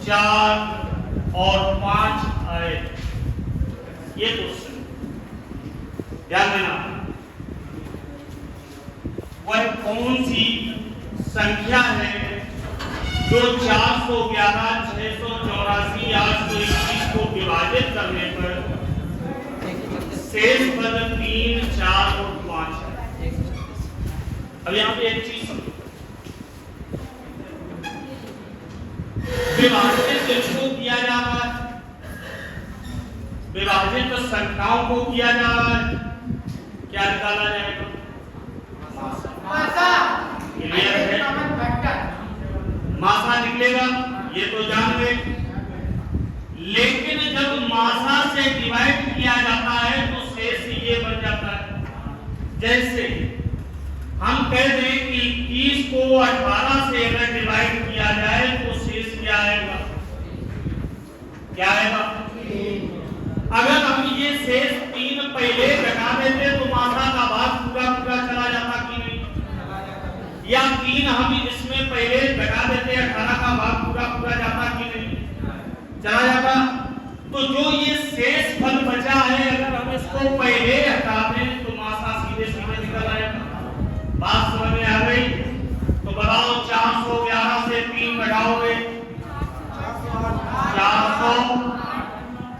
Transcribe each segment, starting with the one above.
4 और 5 आए। ये क्वेश्चन ध्यान देना, वह कौन सी संख्या है जो 411, 684, 821 को विभाजित करने पर शेष पद 3, 4 और 5 है। अब यहाँ पे एक चीज समझो, विभाजित किसको किया जा रहा है? विभाजित तो संख्याओं को किया जा रहा है। क्या निकाला जाएगा? क्लियर है? मासा निकलेगा, ये तो जान गए। लेकिन जब मासा से डिवाइड किया जाता है तो शेष ये बन जाता है। जैसे हम कह दें कि 21 को 18 से अगर डिवाइड किया जाए तो शेष क्या आएगा? क्या आएगा? अगर हम ये शेष 3 पहले घटा देते तो मासा का भाग पूरा पूरा चला जाता कि नहीं? या 3 हम इसमें पहले घटा देते 18 का भाग पूरा पूरा जाता कि नहीं? चला जाता। तो जो ये शेष फल बचा है अगर हम इसको पहले हटा दें तो मासा सीधे सीधे निकल आएगा। बात समझ में आ गई? तो बताओ 411 से 3 घटाओगे 400,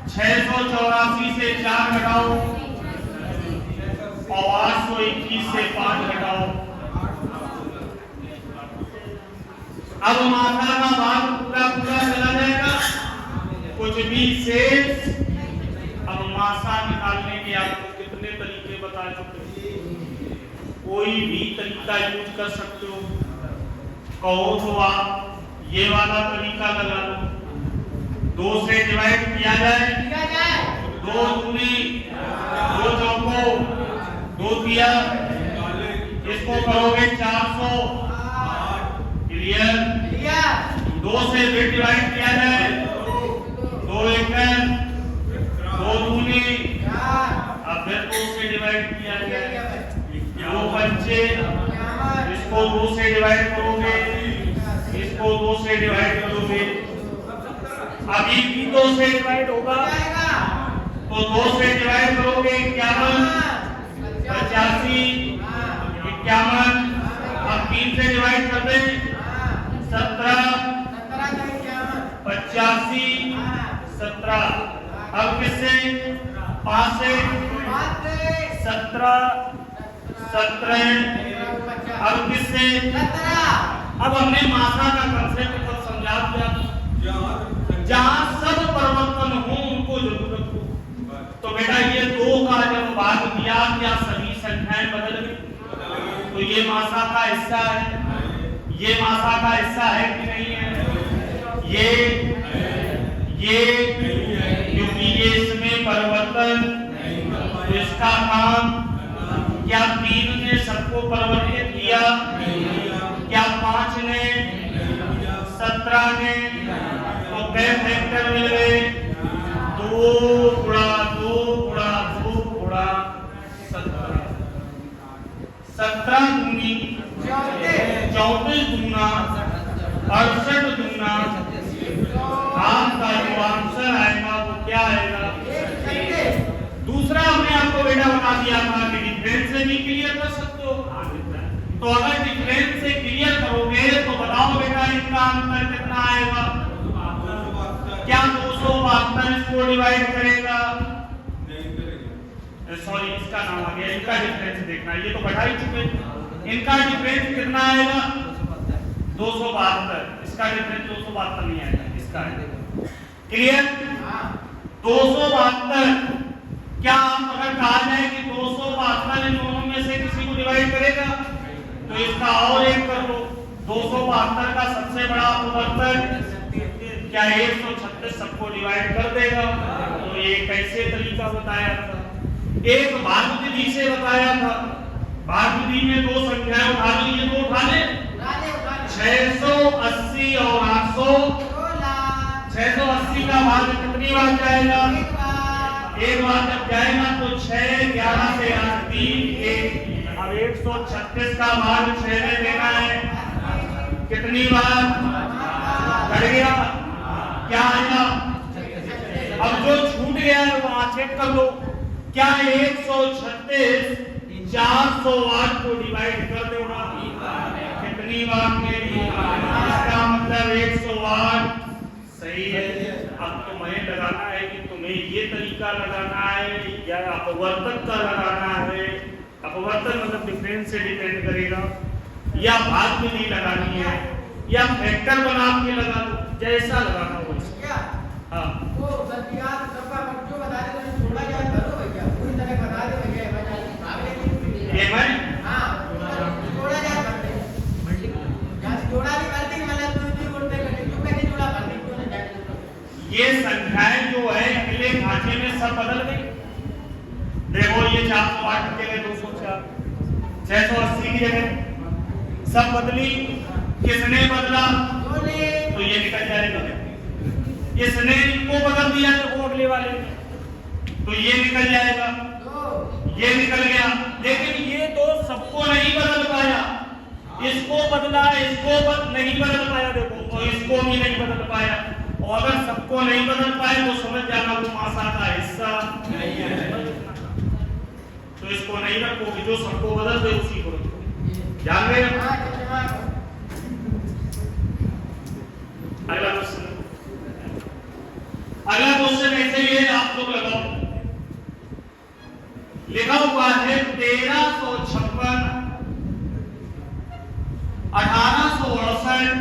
684 से 4 घटाओ और 821 से 5 घटाओ। अब मासा का भाग पूरा पूरा चला जाएगा, कुछ भी शेष। अब मासा निकालने के आपको कितने तरीके बता चुके, कोई भी तरीका यूज कर सकते हो। कहो तो आप ये वाला तरीका लगा लो, 2 से डिवाइड किया जाए, 2 दूनी 2 चौको 2 तिया, इसको करोगे 400। क्लियर? 2 से फिर डिवाइड किया जाए, 2 एकड़ 2 दूनी, अब फिर 2 से डिवाइड किया जाए, 2 पंचे, इसको 2 से डिवाइड करोगे, इसको 2 से डिवाइड करोगे। अभी भी 2 से डिवाइड होगा तो 2 से डिवाइड करोगे 51, 85, 51। अब 3 से डिवाइड कर दे 17, 85, 17। अब किससे? 5 से 17, 17। अब किससे? अब हमने मासा का कंसेप्ट को समझा दिया। जहां सब परिवर्तन हो उनको जरूरत हो। तो बेटा ये 2 का जब भाग दिया क्या सभी संख्याएं बदल गई? तो ये मासा का हिस्सा है, ये मासा का हिस्सा है कि नहीं है? ये क्योंकि ये इसमें परिवर्तन, तो इसका काम क्या 3 ने सबको परिवर्तित किया? क्या 5 ने? 17 ने? तो कै फैक्टर मिल गए? 2 गुणा 2 गुणा 2 गुणा 17। 17 दूनी 34 दूना 68 दूना, आपका जो आंसर आएगा वो क्या आएगा? दूसरा हमने आपको बेटा बता दिया था कि डिफरेंस से भी क्लियर कर सकते हो। तो अगर डिफरेंस से क्लियर करोगे तो बताओ बेटा इनका अंतर कितना आएगा? क्या 272 इसको डिवाइड करेगा? सॉरी इसका नाम आ गया, इनका डिफरेंस देखना, ये तो बढ़ा ही चुके। इनका डिफरेंस कितना आएगा? 272। इसका डिफरेंस 272 नहीं आएगा, इसका आएगा। क्लियर? 272। क्या आप अगर कहा जाए कि 272 इन दोनों में से किसी को डिवाइड करेगा तो इसका और एक कर लो। 272 का सबसे बड़ा अपवर्तक क्या 136 सबको डिवाइड कर देगा? तो ये कैसे तरीका बताया था? एक भाग विधि से बताया था। भाग विधि में 2 संख्याएं उठा ली, ये 2 उठा ले 680 और 800। 680 का भाग कितनी बार जाएगा? एक बार जब जाएगा तो 6, 11 से 8, 3, 1। अब 136 का भाग 6 में देना है, कितनी बार? बढ़ गया क्या आएगा? अब जो छूट गया है वहां चेक कर लो। क्या 136 408 को डिवाइड कर देगा? कितनी बार मेरी? इसका मतलब 108 सही है। अब तुम्हें लगाना है कि तुम्हें ये तरीका लगाना है या अपवर्तक का लगाना है। अपवर्तक मतलब डिफरेंस से डिपेंड करेगा, या भाग में नहीं लगानी है, या फैक्टर बना के लगा दो, जैसा लगाना हो। हाँ वो सत्यात सबका जो बता दे तो थोड़ा क्या करो भैया, पूरी तरह बता दे भैया, ये मैं हां थोड़ा क्या करते हैं या जोड़ा भी करते हैं, मतलब तू भी बोलते हैं क्यों मैंने जोड़ा कर दी क्यों ना जाए। ये संख्याएं जो है अगले खाते में सब बदल गई। देखो ये 408 की जगह 204, 680 की जगह सब बदली। किसने बदला? तो ये निकल जाएगा। इसने इनको बदल दिया तो अगले वाले ने, तो ये निकल जाएगा, ये निकल गया। लेकिन ये तो सबको नहीं बदल पाया, इसको बदला, इसको नहीं बदल पाया। देखो तो इसको भी नहीं बदल पाया। और अगर सबको नहीं बदल पाए तो समझ जाना वो मासा का हिस्सा नहीं है। तो इसको नहीं रखोगे, जो सबको बदल दे उसी को रखो। ध्यान रहे। अगला क्वेश्चन, अगला क्वेश्चन ऐसे ही है, आप लोग लगाओ। लिखा हुआ है 1356 1868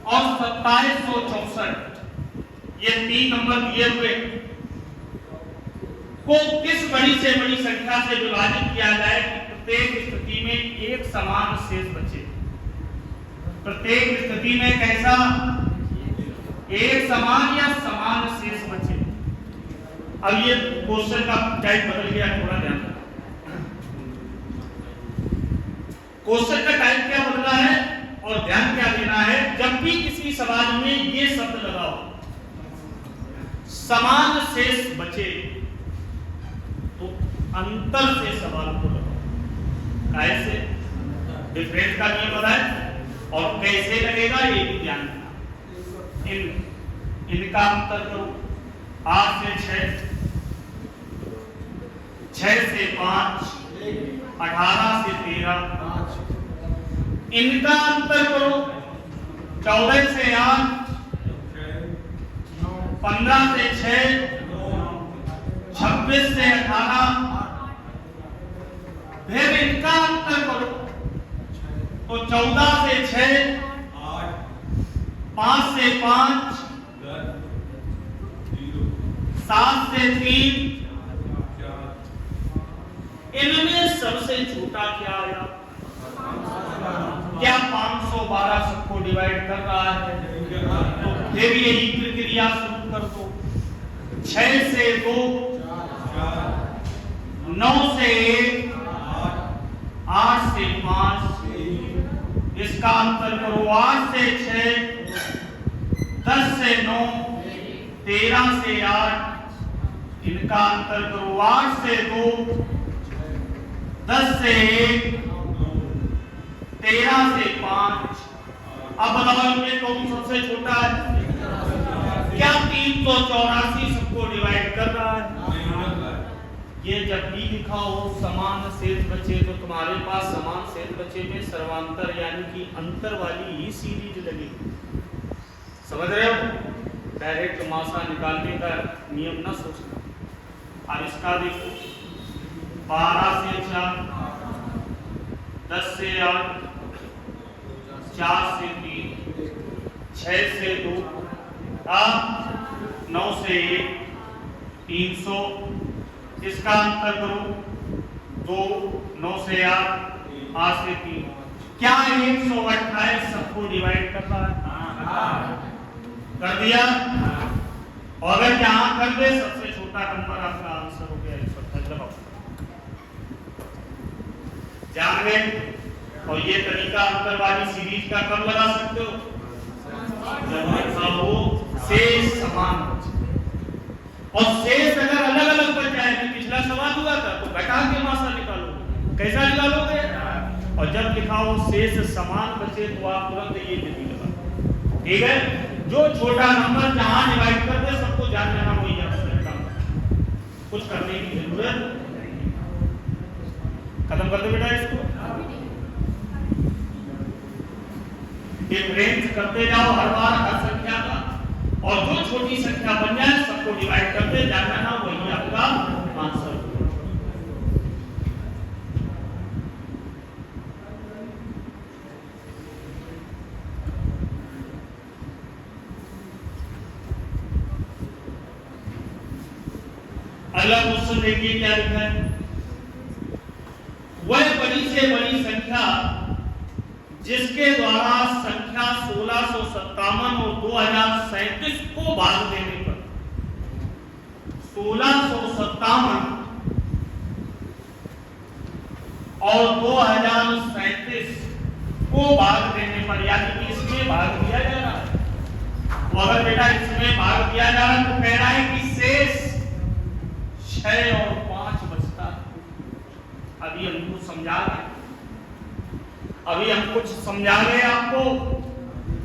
और 2764, ये 3 नंबर दिए हुए को किस बड़ी से बड़ी संख्या से विभाजित किया जाए कि प्रत्येक स्थिति में एक समान शेष बचे। प्रत्येक स्थिति में कैसा? एक समान या समान शेष बचे। अब ये क्वेश्चन का टाइप बदल गया, थोड़ा ध्यान रखना। क्वेश्चन का टाइप क्या बदला है और ध्यान क्या देना है? जब भी किसी सवाल में ये शब्द लगाओ समान शेष बचे तो अंतर से सवाल को लगाओ। कैसे? डिफरेंस का नियम बताए और कैसे लगेगा ये भी ध्यान देना। इनका अंतर करो, 8 से 6, 6 से 5, 18 से 13। इनका अंतर करो, 14 से 8, 15 से 6, 26 से 18। फिर इनका अंतर करो तो 14 से 6, 5 से 5, 7 से 3। इनमें सबसे छोटा क्या आया? क्या 512 सबको डिवाइड कर रहा है? तो फिर यही प्रक्रिया शुरू कर दो। 6 से 2, 9 से 1, 8 से 5। इसका अंतर करो, 8 से 6, 10 से 9, 13 से 8। इनका अंतर करो, 8 से 2, 10 से 1, 13 से 5। अब बताओ इनमें कौन सबसे छोटा है? क्या 384 सबको डिवाइड कर रहा है? ये जब भी लिखा हो समान शेष बचे तो तुम्हारे पास समान शेष बचे में सर्वांतर यानी कि अंतर वाली ही सीरीज लगेगी। समझ रहे हो? डायरेक्ट मासा निकालने का नियम ना सोचना। और इसका देखो 12 से 4, 10 से 8, 4 से 3, 6 से 2, 9 से 1, 300। इसका अंतर करो 2, 9 से 8, 8 से 3। क्या 128 सबको डिवाइड कर रहा है? कर दिया। और अगर यहाँ कर दे सबसे छोटा नंबर आपका आंसर हो गया 128। जान गए? और ये तरीका अंतर वाली सीरीज का कब लगा सकते हो? जब लिखा हो शेष समान बचे। और शेष अगर अलग अलग बच जाए, पिछला सवाल हुआ था तो घटा के मासा निकालो। कैसा निकालोगे? और जब लिखा हो शेष समान बचे तो आप तुरंत ये विधि लगा। ठीक है? जो छोटा नंबर जहां डिवाइड कर दे सबको ध्यान देना वही आंसर का, कुछ करने की जरूरत नहीं। खत्म कर दे बेटा इसको, डिफरेंस करते जाओ हर बार हर संख्या का, और जो छोटी संख्या बन जाए सबको डिवाइड करते जाना, वही आपका आंसर। अगला क्वेश्चन देखिए क्या लिखा है। वह बड़ी से बड़ी संख्या जिसके द्वारा संख्या 1657 और 2037 को भाग देने पर 1657 और 2037 को भाग देने पर, यानी कि इसमें भाग दिया जा रहा है, तो अगर बेटा इसमें भाग दिया जा रहा है तो कह रहा है कि शेष 6 और 5 बचता है। अभी हम कुछ समझा रहे हैं, अभी हम कुछ समझा रहे हैं आपको।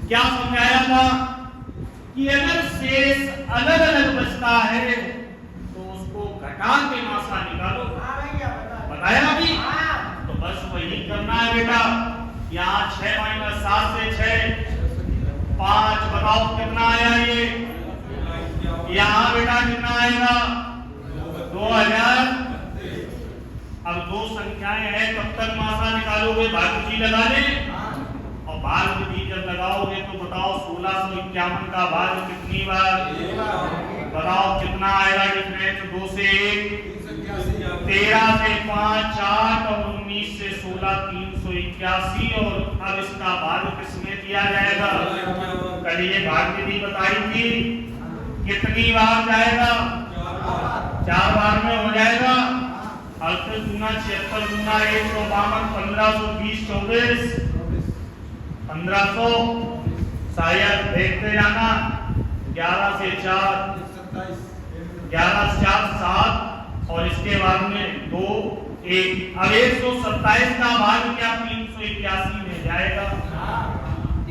क्या समझाया था कि अगर शेष अलग अलग बचता है तो उसको घटा के मासा निकालो। बताया अभी, तो बस वही करना है बेटा। यहाँ 6 - 7 से 6 5, बताओ कितना आया ये, यहाँ बेटा कितना आएगा 2000। अब दो संख्याएं हैं, कब तक मासा निकालोगे, भागजी लगा ले, और भागजी जब लगाओगे तो बताओ 1651 का भाग कितनी बार, बताओ कितना आएगा डिफरेंस, 2 से 1, 13 से 5 8, और 19 से 16 381, और अब इसका भाग किसमें दिया जाएगा, कल ये भागजी बताई थी, कितनी बार जाएगा, 4 बार में हो जाएगा। 38 गुना 76 गुना 152, 1520 24, 1500, शायद देखते जाना, 11 से 4 11 से 4 7, और इसके बाद में 2 1। अब 127 का भाग क्या 381 में जाएगा,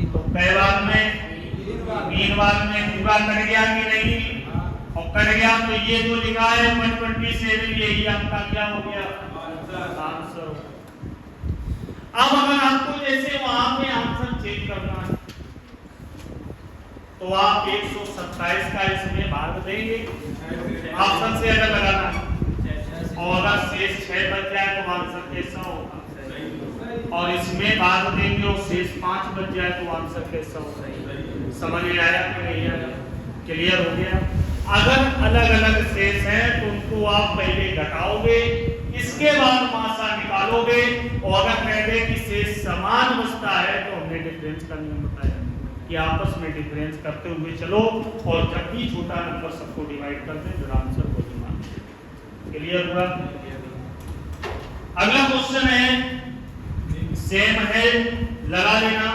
तो कई बार में 3 बार में पूरा कट गया कि नहीं, और कट गया तो ये जो लिखा है 127, यही आपका क्या हो गया आंसर। अब अगर आपको जैसे वहां पे आंसर चेक करना है तो आप 127 का इसमें भाग देंगे, ऑप्शन से अगर लगाना है, और अगर शेष 6 बच जाए तो आंसर कैसा होगा, और इसमें भाग देंगे और शेष 5 बच जाए तो आंसर कैसा होगा। समझ में आया कि नहीं आया, क्लियर हो गया। अगर अलग अलग शेष हैं तो उनको आप पहले घटाओगे, इसके बाद मासा निकालोगे, और अगर पहले की शेष समान बचता है तो हमने डिफरेंस का नियम बताया कि आपस में डिफरेंस करते हुए चलो, और जब भी छोटा नंबर सबको डिवाइड कर दें फिर आंसर को मान। क्लियर हुआ। अगला क्वेश्चन है, सेम है, लगा लेना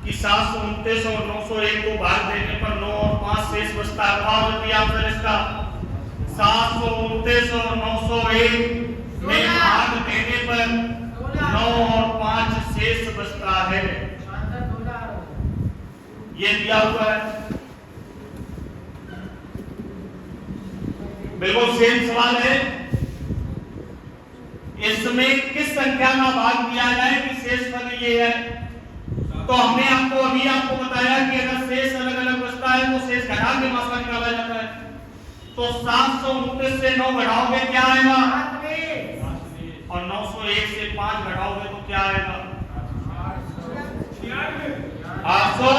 कि 729 और 901 को भाग देने पर 9 और 5 शेष बचता है। आंसर इसका 729 और 901 में भाग देने पर 9 और 5 शेष बचता है, ये दिया हुआ है। बिल्कुल सेम सवाल है, इसमें किस संख्या का भाग दिया जाए कि शेष फल ये है। तो हमने आपको बताया कि अगर शेष अलग अलग बचता है तो शेष घटा के मासा निकाला जाता है। तो 729 से 9 घटाओगे क्या आएगा, और 901 से 5 घटाओगे तो क्या आएगा 800।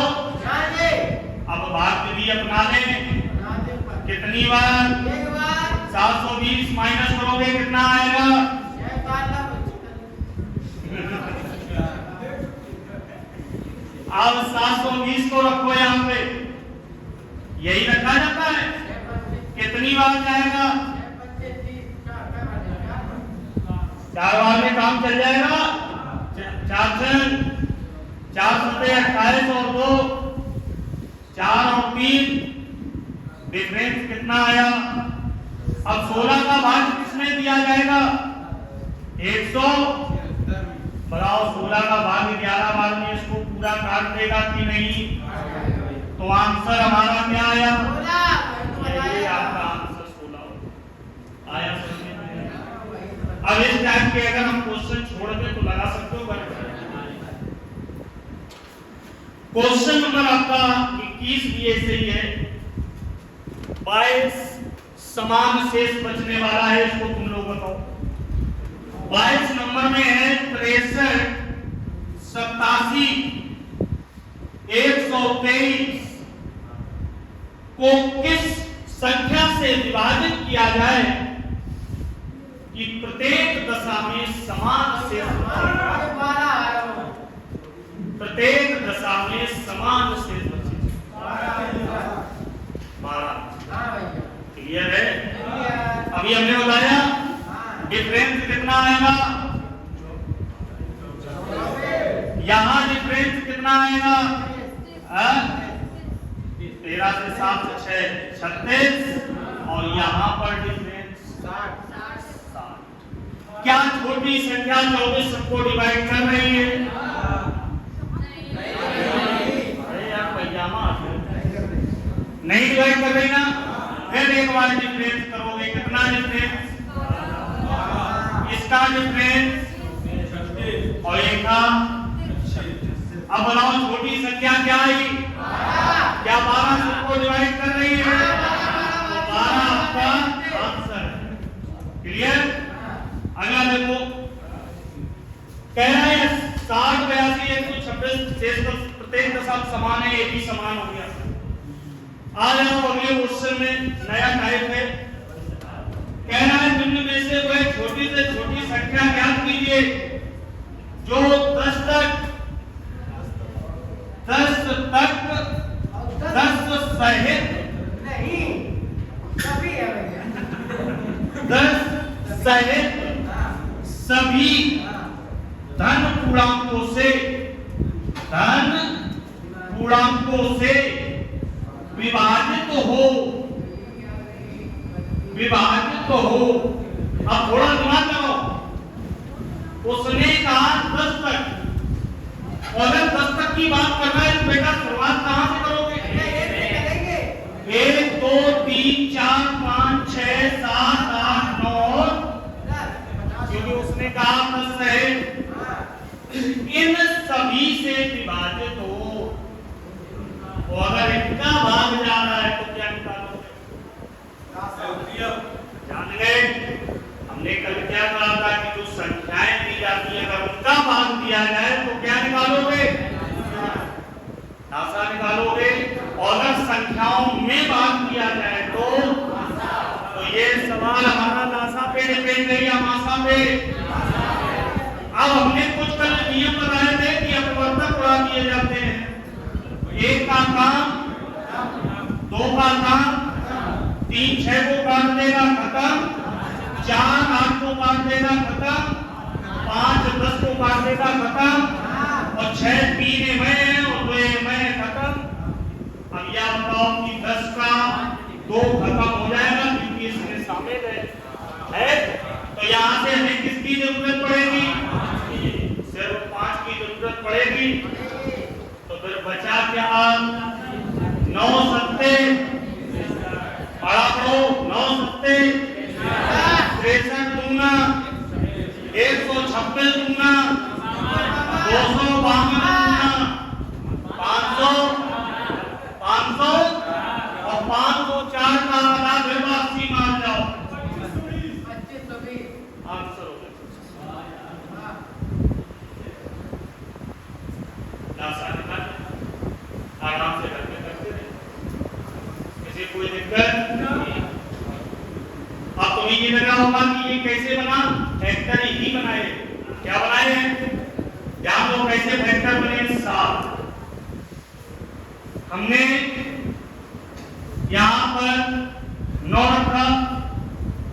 अब भाग विधि अपना लें, कितनी बार 720 माइनस करोगे कितना आएगा, अब 720 को रखो यहाँ पे, यही रखा जाता है, कितनी बार जाएगा, 4 बार में काम चल जाएगा। 4 सत्ते 28 और 2 4 और 3 डिफरेंस कितना आया। अब 16 का भाग किसमें दिया जाएगा 100, बताओ 16 का भाग 11 बार में इसको पूरा काट देगा कि नहीं, तो तो आंसर हमारा क्या आया? 16। ये आपका आंसर 16 आया। समझ में आया? अब इस टाइप के अगर हम क्वेश्चन छोड़ दें तो लगा सकते हो बन जाए। क्वेश्चन नंबर आपका 21 भी ऐसे ही है। 22 समान शेष बचने वाला है, इसको तुम लोग बताओ। 22 नंबर में है 63, 87, 123 को किस संख्या से विभाजित किया जाए कि प्रत्येक दशा में समान शेष बचे? प्रत्येक दशा में समान शेष बचे 12। क्लियर है? अभी हमने बताया डिफरेंस कितना आएगा, यहां डिफरेंस कितना आएगा? 13 से 7 से 6 36 और यहां पर डिफरेंस 60। क्या छोटी संख्या 24 सबको डिवाइड कर रही है? अरे यार पैजामा नहीं डिवाइड कर रही ना। फिर एक बार डिफरेंस करोगे, कितना डिफरेंस? इसका डिफरेंस और एक का। अब बताओ छोटी संख्या क्या है? क्या 12 सबको डिवाइड कर रही है? तो 12 आपका आंसर है। क्लियर? अगला देखो, कह रहा है 60, 82, 126 शेष प्रत्येक दशा समान है, ये भी समान हो गया। आ जाओ अगले क्वेश्चन में, नया टाइप है। कह रहा है निम्न में से कोई छोटी से छोटी संख्या ज्ञात कीजिए जो 10 तक 10 सहित नहीं सभी है भैया 10 सहित सभी धन पूर्णांकों से विभाजित हो। अब थोड़ा दिमाग लगाओ, उसने कहा 10 तक, और अगर 10 तक की बात कर रहा है तो बेटा शुरुआत कहां से करोगे? 1 2 3 4 5 6 7 8 9, क्योंकि उसने कहा 10 है, इन सभी से विभाजित हो। और अगर इनका भाग जा रहा है तो क्या निकालोगे? जान गए? हमने कल क्या कहा था कि जो संख्याएं दी जाती है अगर उनका भाग दिया जाए तो क्या निकालोगे? नासा निकालोगे। और अगर संख्याओं में भाग दिया जाए तो ये सवाल हमारा नासा पे डिपेंड है या मासा पे? अब हमने कुछ कल नियम बताए थे कि अपवर्तक उड़ा दिए जाते हैं। 1 का काम 2 का काम 3 6 को काट देगा खत्म, 4 8 को काट देगा खत्म, 5 10 को काट देगा खत्म, और 6 3 में है और 2 में खत्म। अब यह बताओ कि 10 का 2 खत्म हो जाएगा क्योंकि इसमें शामिल है। तो यहाँ से हमें किसकी जरूरत पड़ेगी? सिर्फ 5 की जरूरत पड़ेगी। तो फिर बचा क्या? 9 सत्ते बड़ा करो, 9 सत्ते 63 दूना 156 दूना 252 दूना 500 और 504 का आधा भेबा 80 मान जाओ। आंसर हो गया। आराम से करते किसी कोई दिक्कत नहीं। अब तुम्हें ये लगा होगा कि ये कैसे बना? फैक्टर ही बनाए। क्या बनाए? ध्यान दो कैसे फैक्टर बने। 7 हमने यहां पर 9 रखा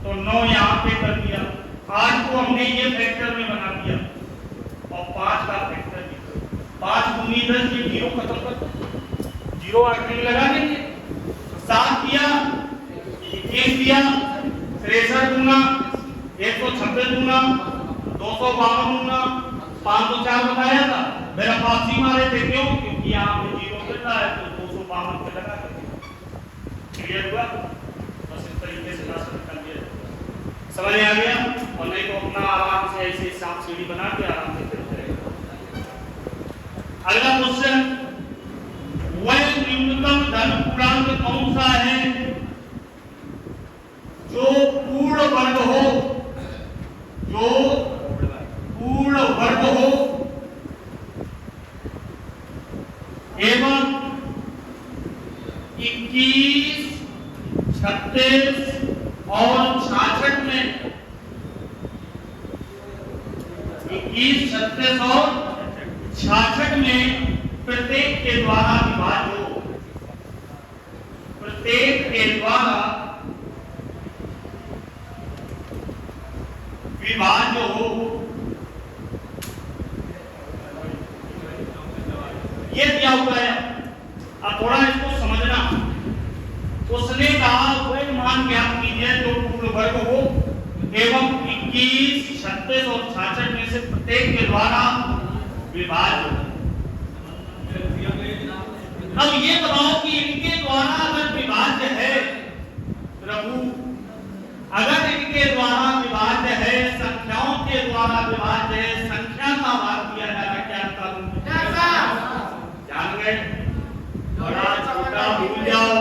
तो 9 यहां पे कर दिया। 8 को हमने ये फैक्टर में बना दिया और 5 का फैक्टर भी। 5 दूनी 10, ये 0 खत्म कर 0 आखिरी लगा देंगे। 7 दिया 21 दिया 63 दूना 156 दूना 252 दूना 504 बताया था। मेरा 85 मारे थे। क्यों? क्योंकि यहाँ पे 0 मिल रहा है तो 252 समझ आ गया? और नहीं तो अपना आराम से ऐसे सांप सीढ़ी बना के आराम से फिरते रहेगा। अगला क्वेश्चन, वह न्यूनतम धन पूर्णांक कौन सा है जो पूर्ण वर्ग हो, जो पूर्ण वर्ग हो एवं 21, 36 और 66 में 21, 36 और 66 में प्रत्येक के द्वारा विभाज्य हो, प्रत्येक के द्वारा विभाज्य हो। ये दिया हुआ है, अब थोड़ा इसको समझना। उसने कहा वह मान ज्ञात कीजिए जो पूर्ण वर्ग हो एवं 21, 36 और 66 में से प्रत्येक के द्वारा विभाज्य हो। अब ये बताओ कि इनके द्वारा अगर विभाज्य है प्रभु, अगर इनके द्वारा विभाज्य है, संख्याओं के द्वारा विभाज्य है, संख्या का भाग दिया जाना क्या करूं? जान गए? बड़ा छोटा भूल जाओ,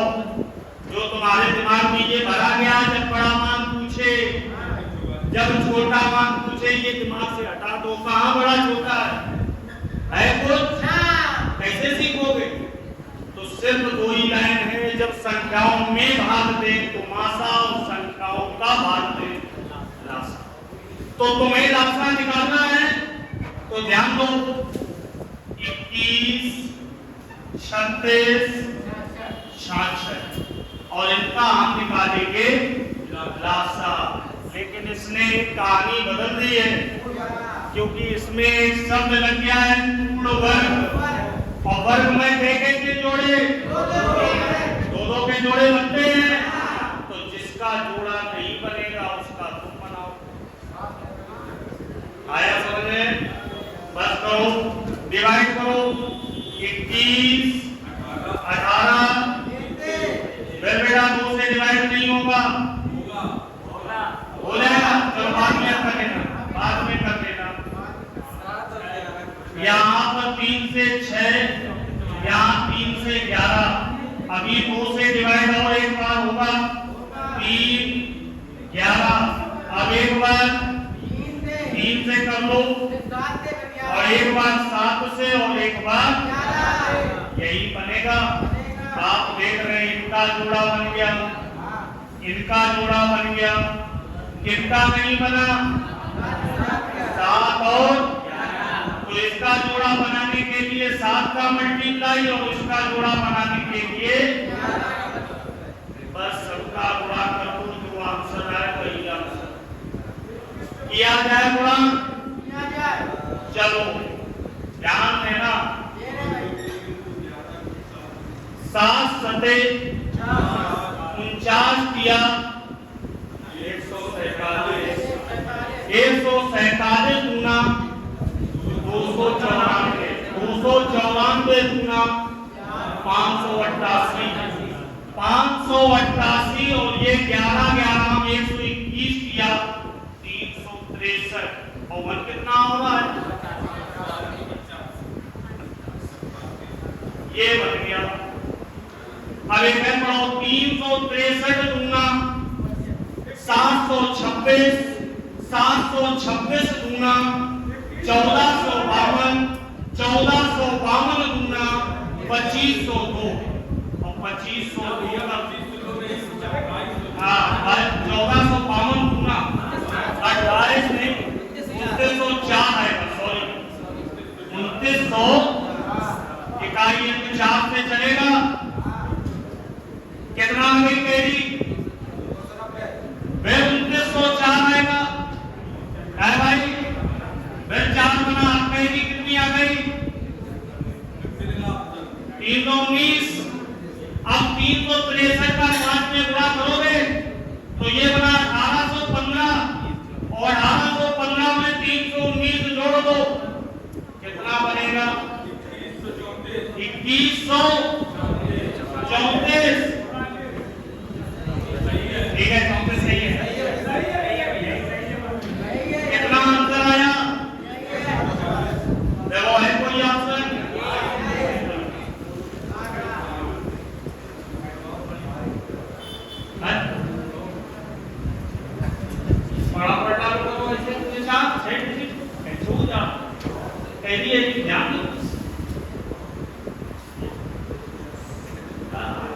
जो तुम्हारे दिमाग में ये भरा गया जब बड़ा मान पूछे, जब छोटा मान पूछे, ये दिमाग से हटा दो। कहाँ बड़ा छोटा है कुछ? कैसे सीखोगे? तो सिर्फ दो ही लाइन है, जब संख्याओं में भाग दे तो मासा और संख्याओं का भाग दे लासा। तो तुम्हें लासा निकालना है तो ध्यान दो, 21, 36, 66 और इनका हम निकालेंगे लासा। लेकिन इसने कहानी बदल दी है, क्योंकि इसमें एक शब्द लग गया है पूर्ण वर्ग, और वर्ग में के जोड़े दो के जोड़े बनते हैं। तो जिसका जोड़ा नहीं बनेगा उसका तुम बनाओ। आया समझ में? बस करो, डिवाइड करो, 21, 18 बेटा 2 से डिवाइड नहीं होगा, हो जाएगा। चलो बाद में कर लेना, बाद में कर लेना। यहाँ पर 3 से 6, यहाँ 3 से 11, अभी 2 से डिवाइड और एक बार होगा 3, 11। अब एक बार 3 से कर लो, और एक बार 7 से, और एक बार यही बनेगा। आप देख रहे हैं इनका जोड़ा बन गया, इनका जोड़ा बन गया, किनका नहीं बना? 7 और, तो इसका जोड़ा बनाने के लिए 7 का मल्टीप्लाई और इसका जोड़ा बनाने के लिए बस सबका गुणा कर दो, जो आंसर आए वही आंसर किया जाए, गुणा चलो ध्यान देना। 7 सते 49 किया 147 गुना 294, 294 गुना 588 और ये 11 में 121 किया 363 और 1 कितना हो रहा है? ये बन गया। अब एक है पढ़ो, 363 गुना 726 गुना 1452 गुना 2502 और 2502 हाँ 1452 गुना 28 नहीं 2904 है, सॉरी 2900 इकाई 4 से चलेगा। कितना आ गई मेरी? 2904 आएगा है भाई। 4 बना मेरी कितनी आ गई? 319। अब 363 का 5 में गुणा करोगे तो ये बना 1815 और 1815 में 319 जोड़ दो, कितना बनेगा? 2134। ठीक है, 34 सही है।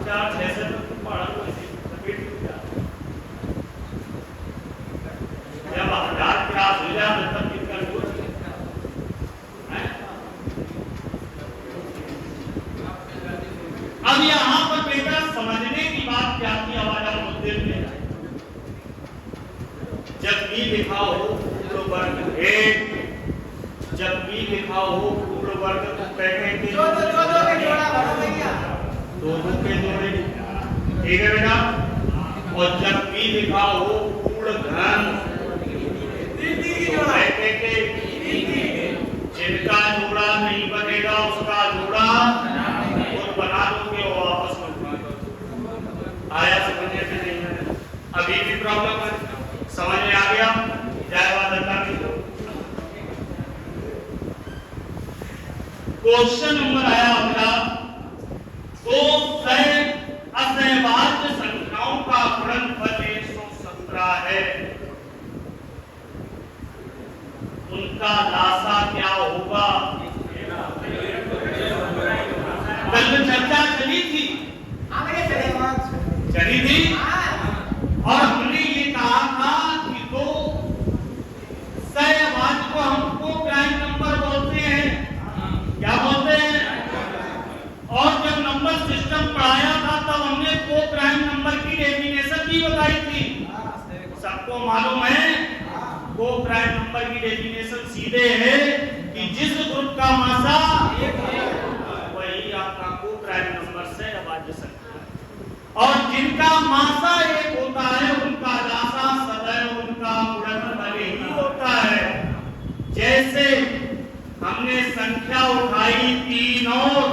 6 से तो तुम पढ़ा लो ऐसे लपेट के क्या जब 1000 क्लास हो जाए तब कितना कुछ है। अब यहाँ पर बेटा समझने की बात क्या थी, आवाज आप मुद्दे में जब भी लिखा हो पूर्ण वर्ग एक, जब भी लिखा हो पूर्ण वर्ग तो कहते हैं दो के जोड़ा भरो भैया, दो के जोड़े, ठीक है बेटा। और जब भी लिखा हो पूर्ण घन तीन की तो जोड़ा, कहते हैं जिनका जोड़ा नहीं बनेगा उसका जोड़ा और बना दोगे वो आपस में आया समझने में नहीं है। अभी भी प्रॉब्लम है, समझ में आ गया? जय अल्लाह की। क्वेश्चन नंबर आया अपना, तो असहवाच्य संख्याओं का गुणनफल 117 है, उनका लासा क्या होगा? कल चर्चा चली थी, चली थी और हमने ये कहा था कि दो सहवाच्य को हमको प्राइम नंबर बोलते हैं, क्या बोलते हैं? और जब नंबर सिस्टम पढ़ाया था तब हमने को प्राइम नंबर की डेफिनेशन भी बताई थी, सबको मालूम है। को प्राइम नंबर की डेफिनेशन सीधे है कि जिस ग्रुप का मासा वही आपका को प्राइम नंबर से अभाज्य संख्या, और जिनका मासा एक होता है उनका लासा सदैव उनका गुणनफल ही होता है। जैसे हमने संख्या उठाई 3 और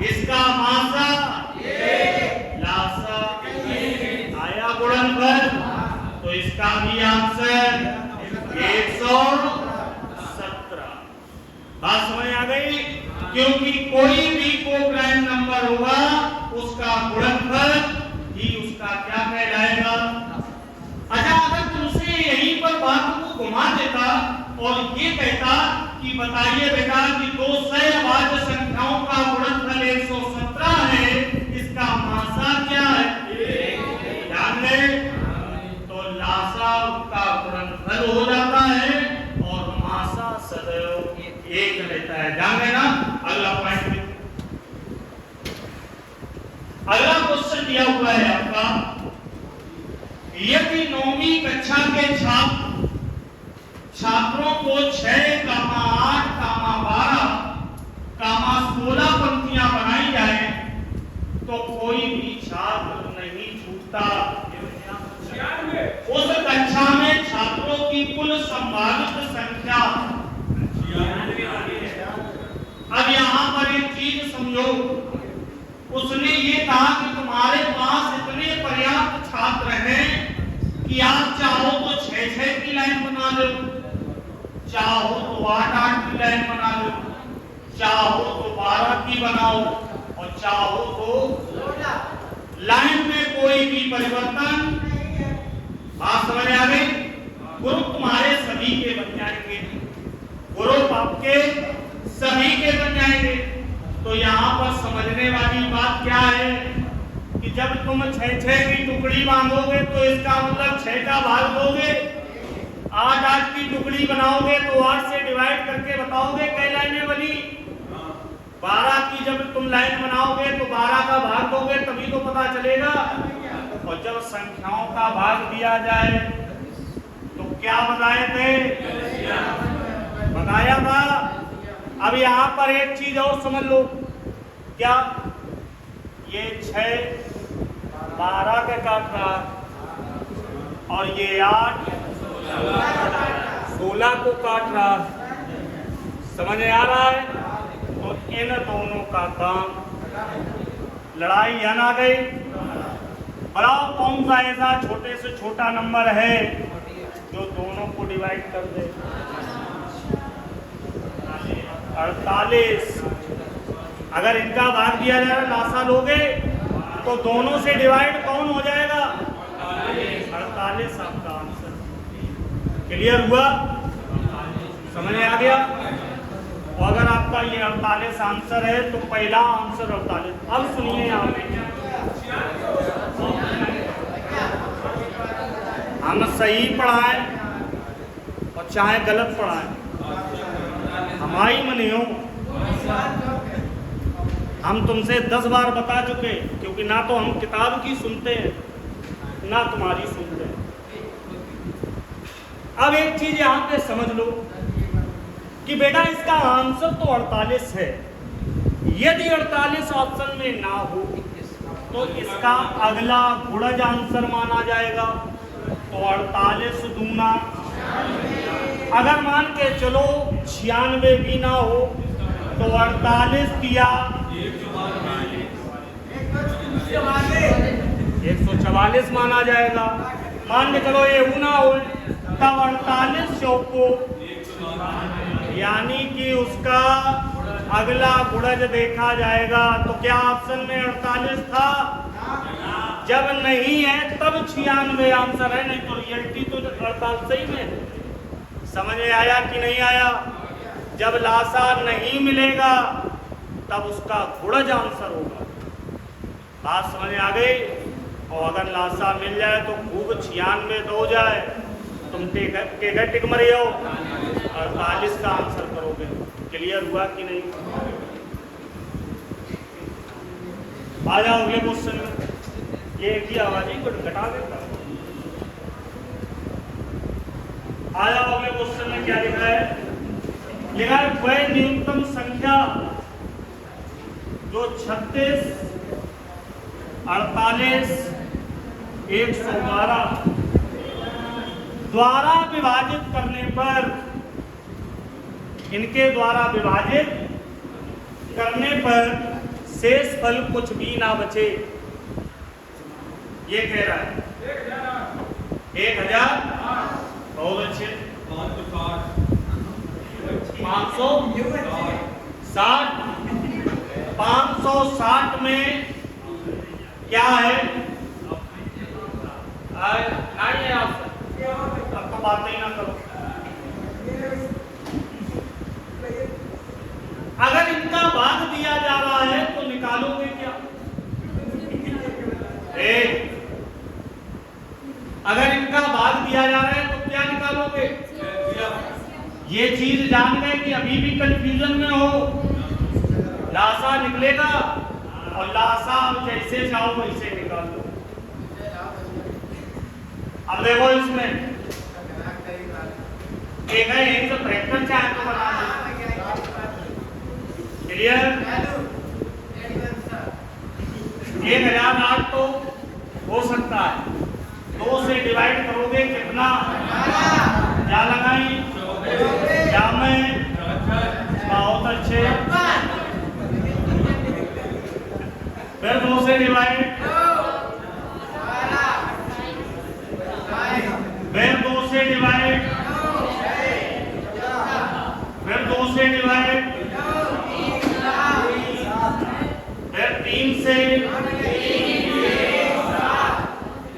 इसका मासा लासा आया गुणनफल, तो इसका भी आंसर 117। बात समझ आ गई? क्योंकि कोई भी को प्राइम नंबर होगा उसका गुणनफल ही उसका क्या कहलाएगा। अच्छा, अगर तुमसे यहीं पर बात को घुमा देता और ये कहता कि बताइए बेटा कि दो सहवाच्य संख्याओं का गुणनफल 117 है, इसका मासा क्या है? ध्यान ले, तो लासा का गुणनफल हो जाता है और मासा सदैव एक रहता है। ध्यान देना। अगला पॉइंट, अगला क्वेश्चन दिया हुआ है आपका, यदि 9वीं कक्षा के छात्रों को 6, 8, 12, 16 पंक्तियां बनाई जाए तो कोई भी छात्र नहीं छूटता। उस कक्षा में छात्रों की कुल संभावित संख्या, अब यहाँ पर एक चीज समझो, उसने ये कहा कि तुम्हारे पास इतने पर्याप्त छात्र हैं कि आप चाहो तो 6 की लाइन बना लो, चाहो तो 8 की लाइन बना लो, चाहो तो 12 की बनाओ, और चाहो तो लाइन में कोई भी परिवर्तन। बात समझ आ गई? ग्रुप तुम्हारे सभी के बन जाएंगे, ग्रुप आपके सभी के बन जाएंगे। तो यहाँ पर समझने वाली बात क्या है कि जब तुम 6 की टुकड़ी बांधोगे तो इसका मतलब 6 का भाग दोगे, 8 की टुकड़ी बनाओगे तो 8 से डिवाइड करके बताओगे कै लाइनें बनी। 12 की जब तुम लाइन बनाओगे तो 12 का भाग दोगे तभी तो पता चलेगा। और जब संख्याओं का भाग दिया जाए तो क्या बताए थे? बताया था। अब यहाँ पर एक चीज और समझ लो, क्या ये 6 12 के काट रहा और ये 8 16 को काट रहा, समझ में आ रहा है? तो इन दोनों का काम, लड़ाई यहाँ आ गई। बताओ कौन सा ऐसा छोटे से छोटा नंबर है जो दोनों को डिवाइड कर दे? 48। अगर इनका भाग दिया जाए लासा लोगे तो दोनों से डिवाइड कौन हो जाएगा? 48 आपका आंसर। क्लियर हुआ? समझ में आ गया? और अगर आपका ये 48 आंसर है तो पहला आंसर 48। अब सुनिए यहाँ पे सही पढ़ाएं और चाहे गलत पढ़ाएं, हमारी मनी हो। हम तुमसे 10 बार बता चुके, क्योंकि ना तो हम किताब की सुनते हैं ना तुम्हारी सुनते हैं। अब एक चीज यहां पे समझ लो कि बेटा इसका आंसर तो 48 है। यदि 48 ऑप्शन में ना हो तो इसका अगला गुणज आंसर माना जाएगा। तो 48 दूना, अगर मान के चलो 96 भी ना हो तो 48 किया 144 माना जाएगा। मान के चलो ये ना हो तब 48 चौको, यानी कि उसका अगला गुणज देखा जाएगा। तो क्या ऑप्शन में 48 था? जब नहीं है तब 96 आंसर है, नहीं तो रियलिटी तो 48 सही में। समझ में आया कि नहीं आया? जब लासा नहीं मिलेगा तब उसका गुणज आंसर होगा। बात समझ में आ गई? और अगर लासा मिल जाए तो खूब 96 दो जाए, तुम टिक मरी हो, 48 का आंसर करोगे। क्लियर हुआ कि नहीं? आ जाओ अगले क्वेश्चन में। ये की आवाज ही कुछ घटा देता। आ जाओ अगले क्वेश्चन में क्या लिखा है? लिखा है वह न्यूनतम संख्या जो 36, 48, 112 द्वारा विभाजित करने पर, इनके द्वारा विभाजित करने पर शेष फल कुछ भी ना बचे। ये कह रहा है 1000। बहुत अच्छे। 560 में क्या है? नहीं है आप, अब तो बात ही ना करो। अगर इनका भाग दिया जा रहा है तो निकालोगे क्या? अगर इनका भाग दिया जा रहा है तो क्या निकालोगे? ये चीज जान गए कि अभी भी कंफ्यूजन में हो। लासा निकलेगा और लासा जैसे चाहो वैसे निकाल दो। अब देखो इसमें एक है यही तो ट्रैक्टर चाहे तो बना दो। क्लियर? 1008 तो हो सकता है। 2 से डिवाइड करोगे कितना? क्या लगाई? क्या में? बहुत अच्छे। फिर 2 से डिवाइड, फिर 2 से डिवाइड, फिर 2 से डिवाइड, फिर 3 से,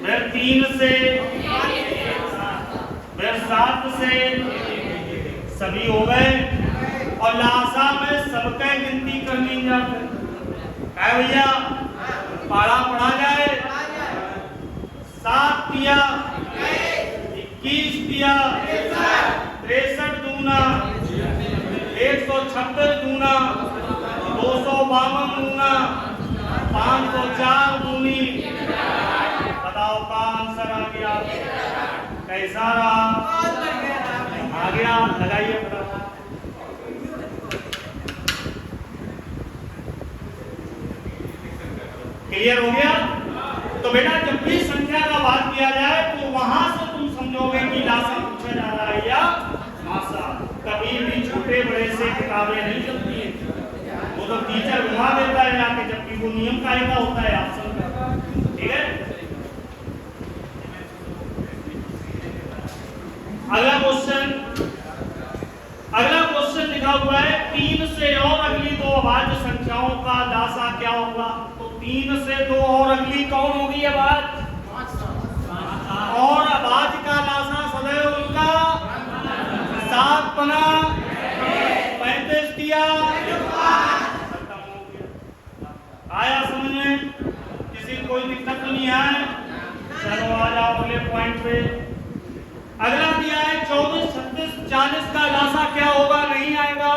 फिर 3 से, फिर 7 से, सभी हो गए। और लासा में सबका गिनती करनी जाए भैया, पारा पढ़ा जाए। 7 दिया, 21 दिया, 63 दूना, 156 दूना, 252 दूना, 504 दूनी। बताओ का आंसर आ गया? कैसा रहा? आ गया? लगाइए फटाफट। क्लियर हो गया? तो बेटा जब भी संख्या का भाग किया जाए तो वहां से तुम समझोगे कि लासा पूछा जा रहा है या मासा। कभी भी छोटे बड़े से किताबें नहीं चलती है। वो तो टीचर घुमा देता है आके, जबकि वो नियम कायदा होता है ऑप्शन का। ठीक है? अगला क्वेश्चन लिखा हुआ है 3 से और अगली 2 अभाज्य संख्याओं का लासा क्या होगा? तो 3 से 2 और अगली कौन होगी अभाज्य? और अभाज्य का लासा सदैव उनका 7 बना 35 दिया। खत्म हो गया। आया समझ में? किसी कोई दिक्कत तो नहीं है? चलो आ जाओ अगले पॉइंट पे। अगला दिया है 24, 36, 40 का लासा क्या होगा? नहीं आएगा,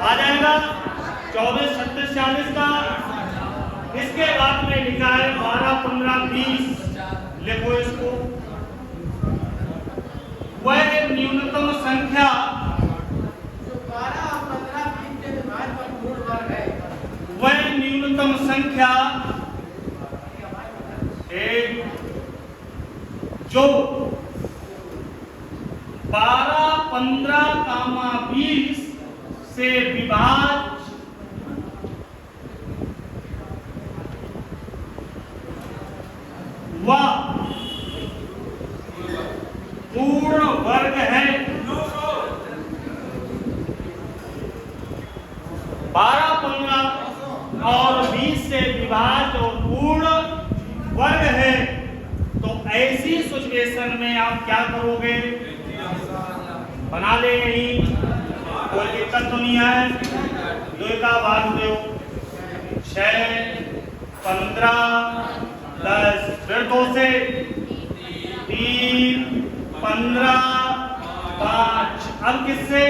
आ जाएगा 24, 36, 40 का। इसके बाद में लिखा है 12, 15, 20। लिखो इसको। वह न्यूनतम संख्या जो 12 और 15, 20 के विभाज्य पर पूर्ण वर्ग है, वह न्यूनतम संख्या एक जो 12, 15, 20 से विभाज्य व पूर्ण वर्ग है। 12, 15 और 20 से विभाज्य और पूर्ण वर्ग है। तो ऐसी सिचुएशन में आप क्या करोगे? बना ले, यही कोई दिक्कत तो नहीं है। 2 का भाग दो 6, 15, 10, फिर 2 से 3, 15, 5। अब किससे?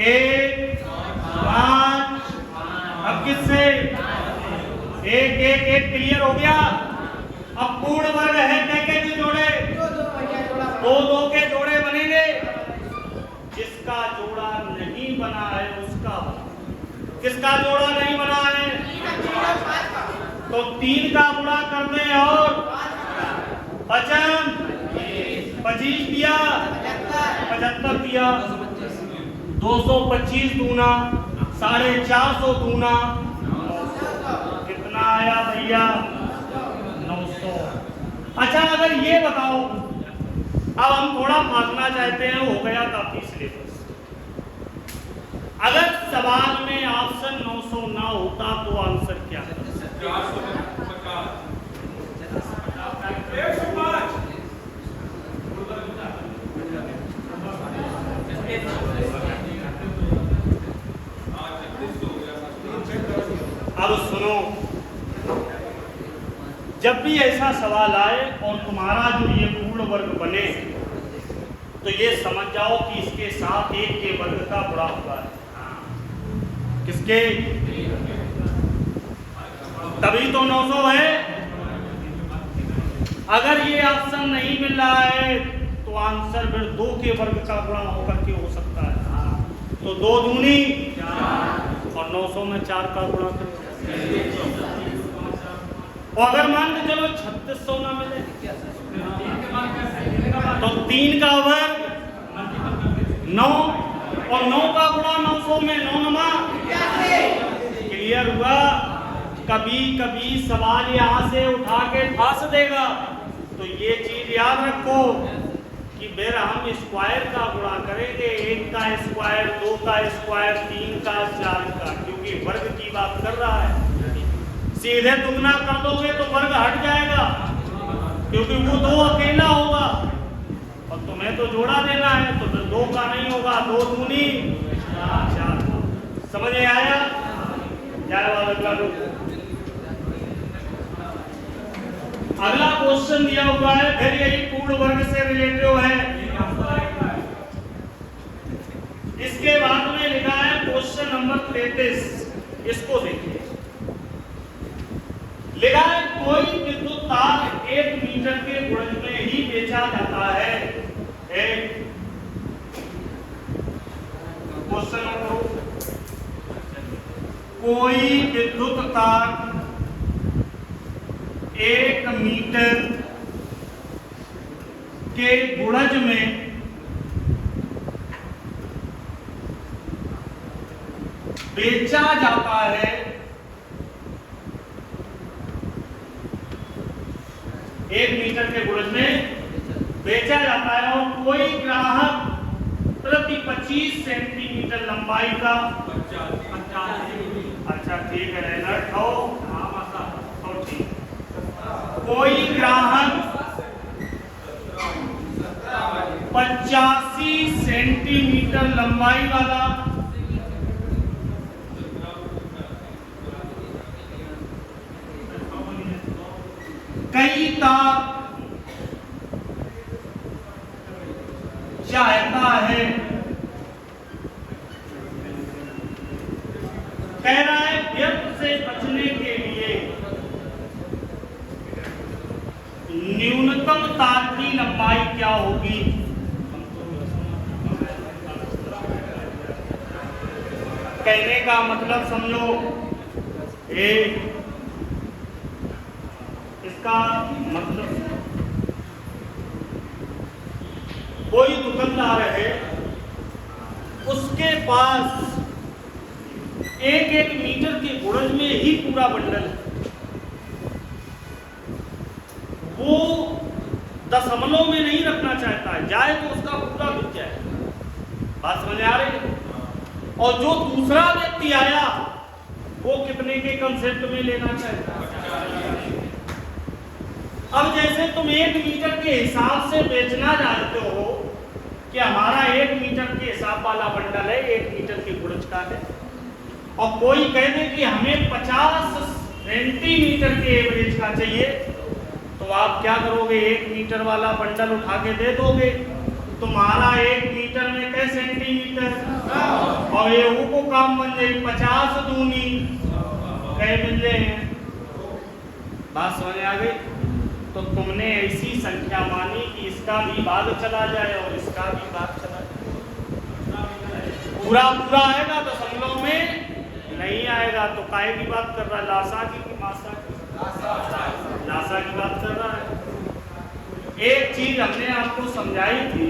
1, 5। अब किससे? 1, 1, 1 क्लियर हो गया। अब पूर्ण वर्ग है, क्या के जोड़े? 2 के जोड़े बनेंगे। जिसका जोड़ा नहीं बना है उसका, किसका जोड़ा नहीं बना है? तो 3 का गुणा कर दे और 25 दिया, 75 दिया। 225 दूना 450 दूना कितना आया भैया? 900। अच्छा, अगर ये बताओ, अब हम थोड़ा भागना चाहते हैं, हो गया काफी सिलेबस। अगर सवाल में ऑप्शन 900 ना होता तो आंसर क्या है? 105। अब सुनो, जब भी ऐसा सवाल आए और तुम्हारा जो ये पूर्ण वर्ग बने, तो ये समझ जाओ कि इसके साथ 1 के वर्ग का गुणा हुआ है। किसके? तभी तो 900 है। अगर ये ऑप्शन नहीं मिल रहा है तो आंसर फिर 2 के वर्ग का गुणा होकर के हो सकता है। तो 2 दूनी 4 और 900 में 4 का गुणा करो। और अगर मान के चलो 3600 ना मिले तो 3 का वर्ग 9 और 9 का गुणा 900 में 9 नमा। क्लियर हुआ? कभी कभी सवाल यहाँ से उठा के फंस देगा, तो ये चीज याद रखो कि फिर हम स्क्वायर का गुणा करेंगे। 1 का स्क्वायर, 2 का स्क्वायर, 3 का, 4 का, क्योंकि वर्ग की बात कर रहा है। सीधे दुगना कर दोगे तो वर्ग हट जाएगा, क्योंकि वो 2 अकेला होगा और तुम्हें तो जोड़ा देना है, तो फिर 2 का नहीं होगा। 2 दूनी 4। समझ में आया? जाए वाला लोग। अगला क्वेश्चन दिया हुआ है, फिर यही पूर्ण वर्ग से रिलेटेड है। इसके बाद में लिखा है क्वेश्चन नंबर 33। इसको देखिए, लिखा है कोई विद्युत तार 1 मीटर के गुणज में ही बेचा जाता है। क्वेश्चन नंबर, कोई विद्युत तार 1 मीटर के गुणज में बेचा जाता है। 1 मीटर के गुणज में बेचा जाता है और कोई ग्राहक प्रति 25 सेंटीमीटर लंबाई का 50। अच्छा ठीक है, अलर्ट हो। तो ठीक, कोई ग्राहक 85 सेंटीमीटर लंबाई वाला कई तार तार की लंबाई क्या होगी? कहने का मतलब समझो, इसका मतलब कोई दुकानदार है, उसके पास 1-1 मीटर के गुणज में ही पूरा बंडल है। वो दशमलव में नहीं रखना चाहता है, जाए तो उसका पूरा बिक जाए। बात समझ आ रही है? और जो दूसरा व्यक्ति आया वो कितने के कंसेप्ट में लेना चाहता है? अब जैसे तुम 1 मीटर के हिसाब से बेचना जानते हो कि हमारा 1 मीटर के हिसाब वाला बंडल है, 1 मीटर के गुणज का है, और कोई कह दे कि हमें 50 सेंटीमीटर के एवरेज का चाहिए, तो आप क्या करोगे? 1 मीटर वाला बंडल उठा के दे दोगे। तुम्हारा 1 मीटर में कै सेंटीमीटर, और ये को काम बन जाए 50 दूनी कै मिल जाए। बात समझ आ गई? तो तुमने ऐसी संख्या मानी कि इसका भी भाग चला जाए और इसका भी भाग चला जाए। पूरा पूरा आएगा तो दशमलव में नहीं आएगा, तो काहे की बात कर रहा है? लासा की मासा की? लासा की बात कर रहा है। एक चीज हमने आपको समझाई थी,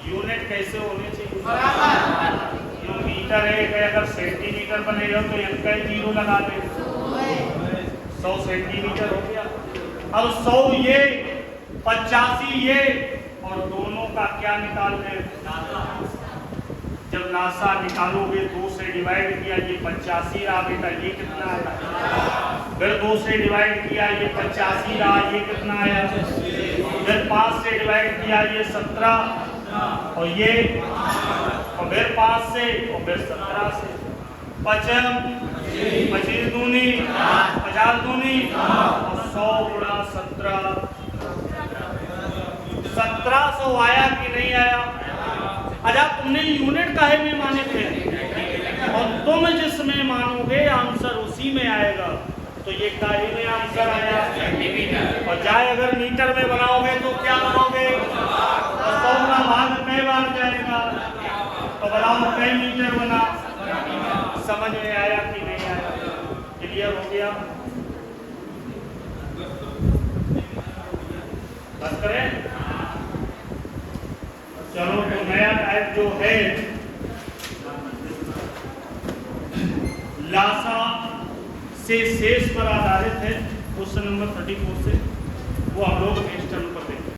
यूनिट कैसे होने चाहिए। मीटर है, अगर सेंटीमीटर बनेगा तो इनका 0 लगा दे, 100 सेंटीमीटर हो गया। अब 100 ये, 85 ये, और दोनों का क्या निकाल रहे? जब नासा निकालोगे 2 से डिवाइड किया, ये 85 रहा बेटा, ये कितना आया? फिर 2 से डिवाइड किया, ये 85 रहा, ये कितना आया? फिर 5 से डिवाइड किया, ये 17, और ये, और फिर 5 से, और फिर 17 से। 25 दूनी 50 दूनी, और 100 गुणा 17, 1700 आया कि नहीं आया? अच्छा, तुमने यूनिट काहे में माने थे, और तुम जिसमें मानोगे आंसर उसी में आएगा। तो ये काहे में आंसर आया? और जाए अगर मीटर में बनाओगे तो क्या बनाओगे? और 100 का भाग कई बार जाएगा, तो बनाओ कई मीटर बना। समझ में आया कि नहीं आया? क्लियर हो गया? बस करें? चलो, तो नया टाइप जो है लासा से शेष पर आधारित है, क्वेश्चन नंबर 34 से, वो हम लोग नेक्स्ट